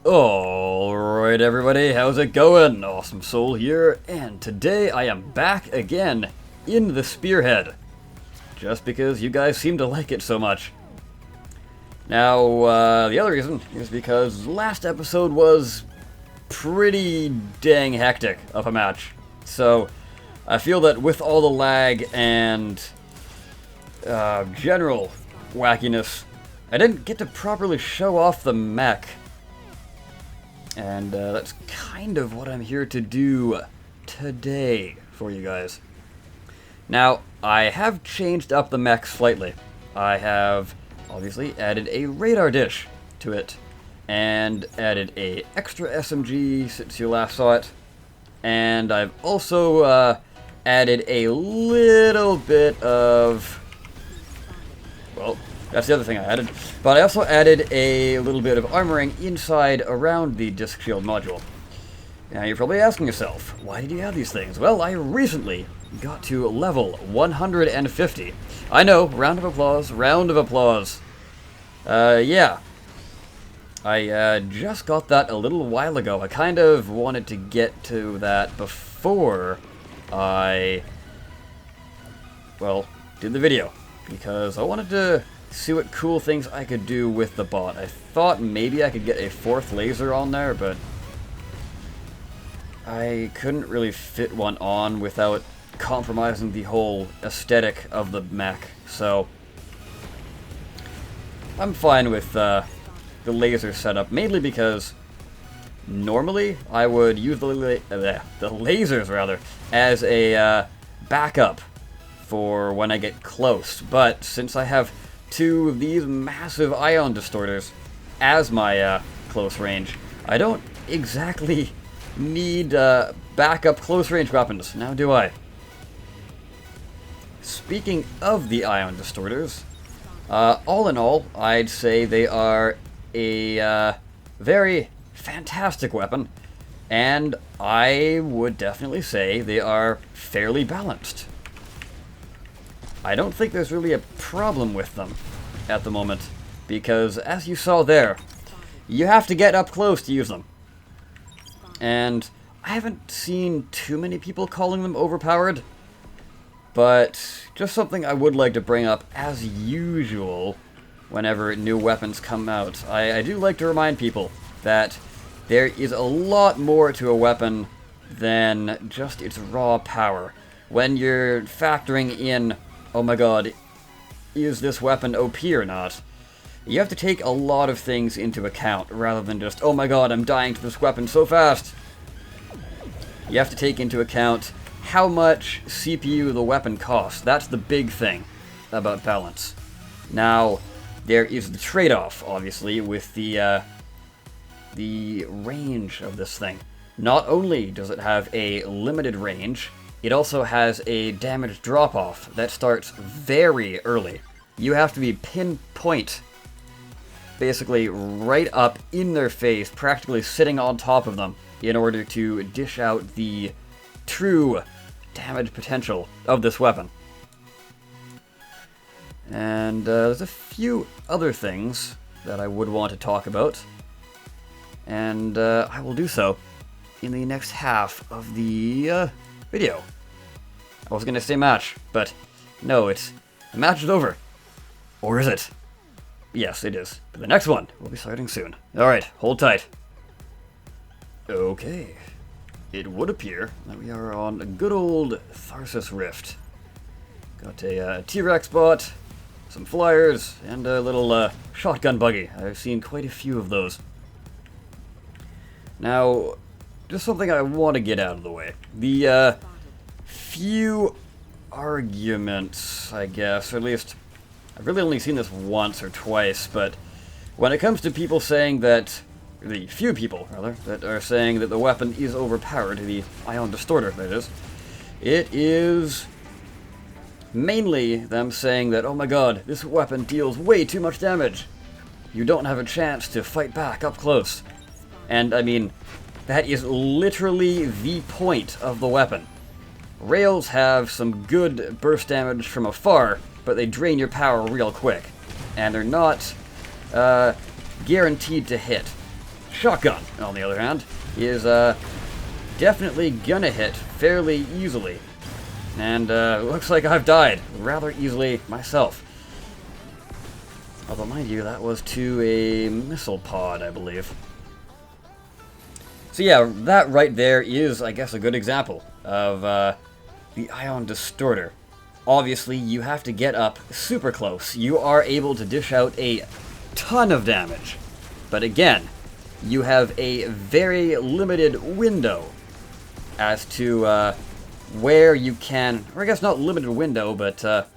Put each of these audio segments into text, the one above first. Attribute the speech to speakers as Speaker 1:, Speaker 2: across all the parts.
Speaker 1: Alright everybody, how's it going? Awesome Soul here, and today I am back again in the Spearhead. Just because you guys seem to like it so much. Now, the other reason is because last episode was pretty dang hectic of a match. So, I feel that with all the lag and general wackiness, I didn't get to properly show off the mech. And that's kind of what I'm here to do today for you guys. Now, I have changed up the mech slightly. I have obviously added a radar dish to it, and added a extra SMG since you last saw it, and I've also added a little bit of, well, that's the other thing I added. But I also added a little bit of armoring inside around the disc shield module. Now you're probably asking yourself, why did you add these things? Well, I recently got to level 150. I know, round of applause, round of applause. Yeah. I just got that a little while ago. I kind of wanted to get to that before I, well, did the video. Because I wanted to see what cool things I could do with the bot. I thought maybe I could get a fourth laser on there, but I couldn't really fit one on without compromising the whole aesthetic of the mech. So I'm fine with the laser setup, mainly because normally I would use the lasers rather as a backup for when I get close, but since I have two of these massive Ion Distorters as my close range, I don't exactly need backup close range weapons, now do I? Speaking of the Ion Distorters, all in all, I'd say they are a very fantastic weapon, and I would definitely say they are fairly balanced. I don't think there's really a problem with them at the moment, because as you saw there, you have to get up close to use them. And I haven't seen too many people calling them overpowered, but just something I would like to bring up as usual whenever new weapons come out. I do like to remind people that there is a lot more to a weapon than just its raw power. When you're factoring in, oh my god, is this weapon OP or not? You have to take a lot of things into account, rather than just, oh my god, I'm dying to this weapon so fast. You have to take into account how much CPU the weapon costs. That's the big thing about balance. Now, there is the trade-off, obviously, with the range of this thing. Not only does it have a limited range, it also has a damage drop-off that starts very early. You have to be pinpoint, basically right up in their face, practically sitting on top of them, in order to dish out the true damage potential of this weapon. And there's a few other things that I would want to talk about, and I will do so in the next half of the video. I was gonna say match, but no, the match is over. Or is it? Yes, it is. But the next one will be starting soon. Alright, hold tight. Okay. It would appear that we are on a good old Tharsis Rift. Got a T-Rex bot, some flyers, and a little shotgun buggy. I've seen quite a few of those. Now, just something I want to get out of the way. The few arguments, I guess, or at least I've really only seen this once or twice, but when it comes to people saying that, the few people, rather, that are saying that the weapon is overpowered, the Ion Distorter, that is, it is mainly them saying that, oh my god, this weapon deals way too much damage. You don't have a chance to fight back up close. And, I mean, that is literally the point of the weapon. Rails have some good burst damage from afar, but they drain your power real quick. And they're not guaranteed to hit. shotgun, on the other hand, is definitely gonna hit fairly easily. And looks like I've died rather easily myself. Although, mind you, that was to a missile pod, I believe. So yeah, that right there is, I guess, a good example of the Ion Distorter. Obviously, you have to get up super close. You are able to dish out a ton of damage. But again, you have a very limited window as to where you can, or I guess not limited window, but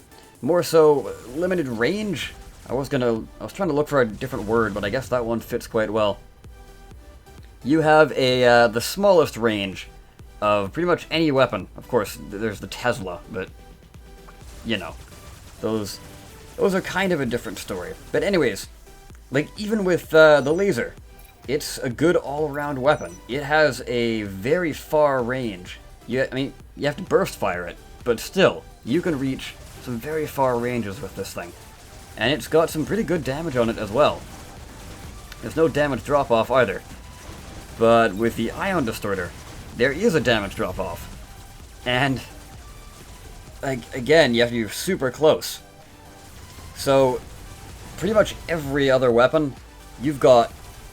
Speaker 1: more so limited range. I was trying to look for a different word, but I guess that one fits quite well. You have the smallest range of pretty much any weapon. Of course, there's the Tesla, but you know, those are kind of a different story. But anyways, like even with the laser, it's a good all-around weapon. It has a very far range. I mean, you have to burst fire it, but still, you can reach some very far ranges with this thing. And it's got some pretty good damage on it as well. There's no damage drop-off either. But with the Ion Distorter, there is a damage drop-off. And, again, you have to be super close. So, pretty much every other weapon, you've got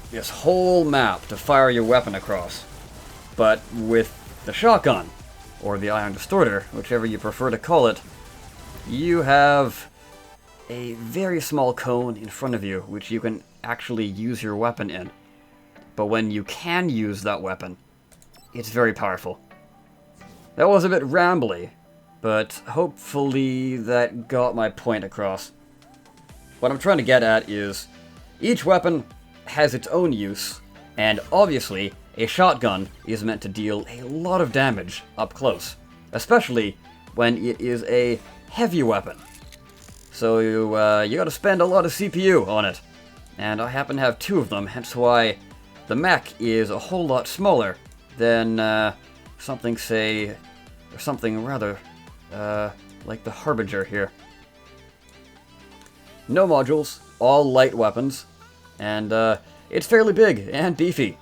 Speaker 1: this whole map to fire your weapon across. But with the shotgun, or the Ion Distorter, whichever you prefer to call it, you have a very small cone in front of you, which you can actually use your weapon in. But when you can use that weapon, it's very powerful. That was a bit rambly, but hopefully that got my point across. What I'm trying to get at is, each weapon has its own use, and obviously, a shotgun is meant to deal a lot of damage up close, especially when it is a heavy weapon. So you gotta spend a lot of CPU on it, and I happen to have two of them, hence why the mech is a whole lot smaller than something rather like the Harbinger here. No modules, all light weapons, and it's fairly big and beefy.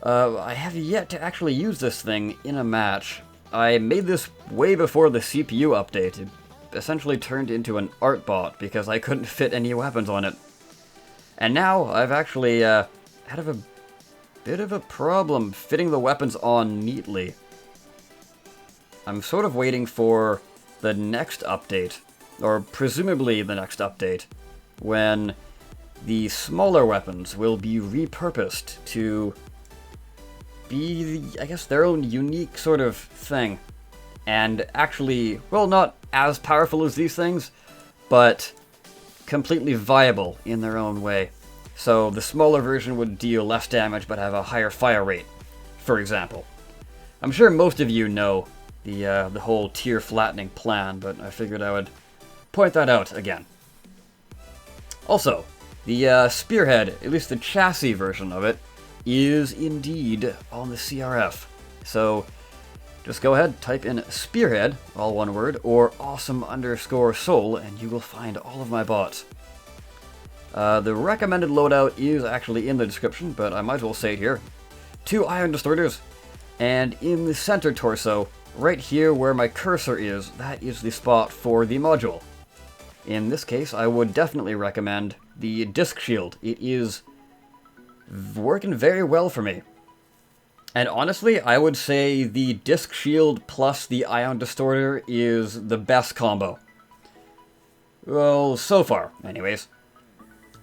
Speaker 1: I have yet to actually use this thing in a match. I made this way before the CPU update. It essentially turned into an art bot because I couldn't fit any weapons on it. And now I've actually had a bit of a problem fitting the weapons on neatly. I'm sort of waiting for the next update, or presumably the next update, when the smaller weapons will be repurposed to be, I guess, their own unique sort of thing. And actually, well, not as powerful as these things, but completely viable in their own way. So the smaller version would deal less damage but have a higher fire rate, for example. I'm sure most of you know the whole tier flattening plan, but I figured I would point that out again. Also, the Spearhead, at least the chassis version of it, is indeed on the CRF. So just go ahead, type in Spearhead, all one word, or awesome_soul, and you will find all of my bots. The recommended loadout is actually in the description, but I might as well say it here. 2 Ion Distorters, and in the center torso, right here where my cursor is, that is the spot for the module. In this case, I would definitely recommend the Disc Shield. It is working very well for me. And honestly, I would say the Disc Shield plus the Ion Distorter is the best combo. Well, so far, anyways.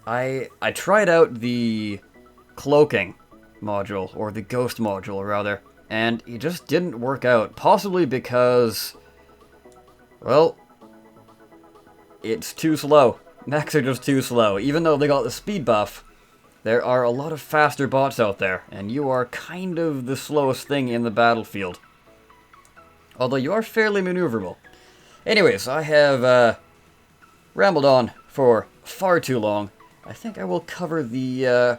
Speaker 1: I tried out the Cloaking module, or the Ghost module, rather, and it just didn't work out. Possibly because, well, it's too slow. Mechs are just too slow. Even though they got the speed buff, there are a lot of faster bots out there, and you are kind of the slowest thing in the battlefield. Although you are fairly maneuverable. Anyways, I have rambled on for far too long. I think I will cover the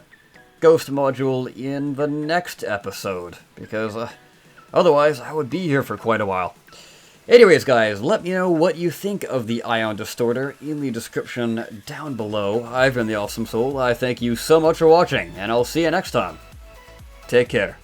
Speaker 1: Ghost module in the next episode, because otherwise I would be here for quite a while. Anyways, guys, let me know what you think of the Ion Distorter in the description down below. I've been the Awesome Soul. I thank you so much for watching, and I'll see you next time. Take care.